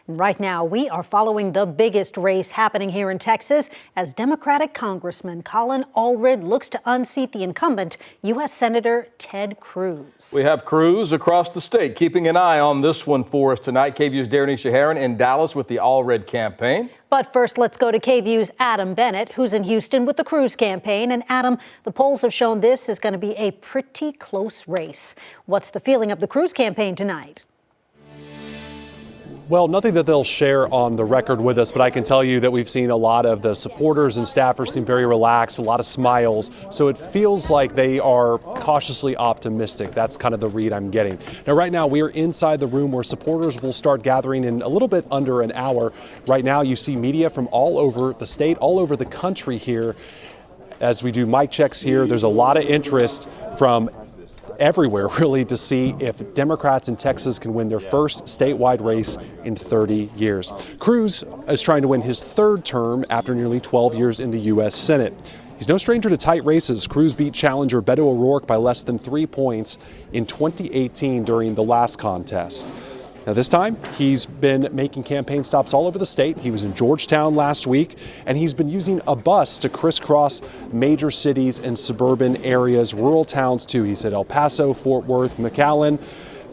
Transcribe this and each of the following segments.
And right now, we are following the biggest race happening here in Texas as Democratic Congressman Colin Allred looks to unseat the incumbent, U.S. Senator Ted Cruz. We have Cruz across the state keeping an eye on this one for us tonight. KVUE's Daranesha Herron in Dallas with the Allred campaign. But first, let's go to KVUE's Adam Bennett, who's in Houston with the Cruz campaign. And Adam, the polls have shown this is going to be a pretty close race. What's the feeling of the Cruz campaign tonight? Well, nothing that they'll share on the record with us, but I can tell you that we've seen a lot of the supporters and staffers seem very relaxed, a lot of smiles. So it feels like they are cautiously optimistic. That's kind of the read I'm getting. Now, right now, we are inside the room where supporters will start gathering in a little bit under an hour. Right now, you see media from all over the state, all over the country here. As we do mic checks here, there's a lot of interest from everywhere, really, to see if Democrats in Texas can win their first statewide race in 30 years. Cruz is trying to win his third term after nearly 12 years in the U.S. Senate. He's no stranger to tight races. Cruz beat challenger Beto O'Rourke by less than 3 points in 2018 during the last contest. Now, this time, he's been making campaign stops all over the state. He was in Georgetown last week, and he's been using a bus to crisscross major cities and suburban areas, rural towns too. He said El Paso, Fort Worth, McAllen.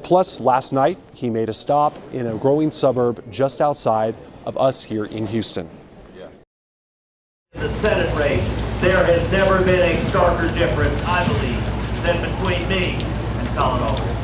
Plus, last night, he made a stop in a growing suburb just outside of us here in Houston. The Senate race, there has never been a starker difference, I believe, than between me and Colin Allred.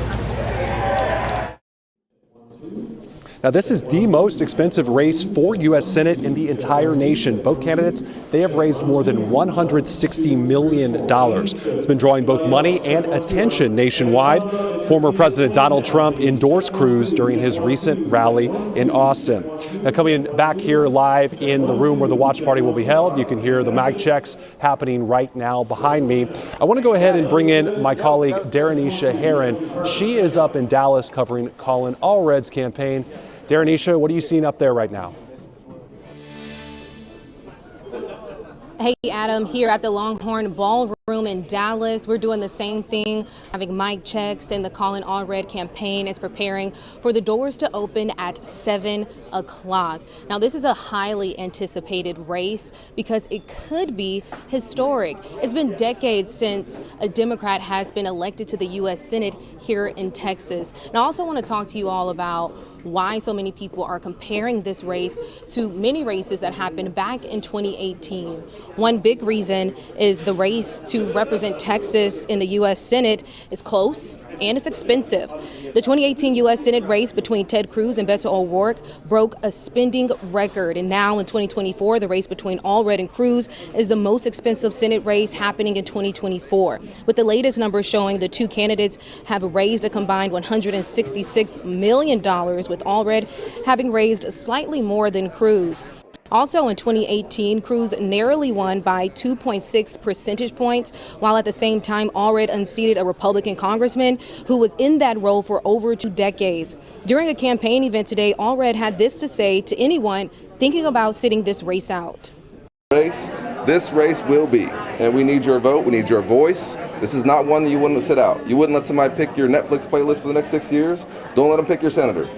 Now, this is the most expensive race for U.S. Senate in the entire nation. Both candidates, they have raised more than $160 million. It's been drawing both money and attention nationwide. Former President Donald Trump endorsed Cruz during his recent rally in Austin. Now, coming back here live in the room where the watch party will be held, you can hear the mic checks happening right now behind me. I want to go ahead and bring in my colleague Daranesha Herron. She is up in Dallas covering Colin Allred's campaign. Daranesha, what are you seeing up there right now? Hey, Adam, here at the Longhorn Ballroom in Dallas, we're doing the same thing, having mic checks, and the Colin Allred campaign is preparing for the doors to open at 7 o'clock. Now, this is a highly anticipated race because it could be historic. It's been decades since a Democrat has been elected to the U.S. Senate here in Texas. And I also want to talk to you all about why so many people are comparing this race to many races that happened back in 2018. One big reason is the race to represent Texas in the U.S. Senate is close and it's expensive. The 2018 U.S. Senate race between Ted Cruz and Beto O'Rourke broke a spending record. And now in 2024, the race between Allred and Cruz is the most expensive Senate race happening in 2024. With the latest numbers showing the two candidates have raised a combined $166 million, with Allred having raised slightly more than Cruz. Also in 2018, Cruz narrowly won by 2.6 percentage points, while at the same time Allred unseated a Republican congressman who was in that role for over 2 decades. During a campaign event today, Allred had this to say to anyone thinking about sitting this race out. This race will be, and we need your vote, we need your voice. This is not one that you wouldn't sit out. You wouldn't let somebody pick your Netflix playlist for the next 6 years. Don't let them pick your senator.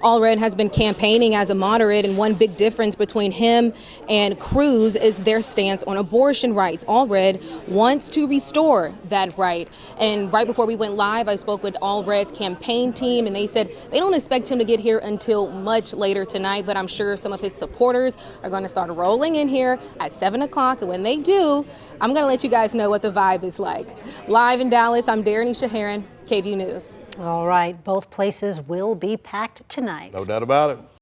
Allred has been campaigning as a moderate, and one big difference between him and Cruz is their stance on abortion rights. Allred wants to restore that right. And right before we went live, I spoke with Allred's campaign team, and they said they don't expect him to get here until much later tonight, but I'm sure some of his supporters are going to start rolling in here at 7 o'clock. And when they do, I'm going to let you guys know what the vibe is like. Live in Dallas, I'm Daranesha Herron, KVUE News. All right, both places will be packed tonight. No doubt about it.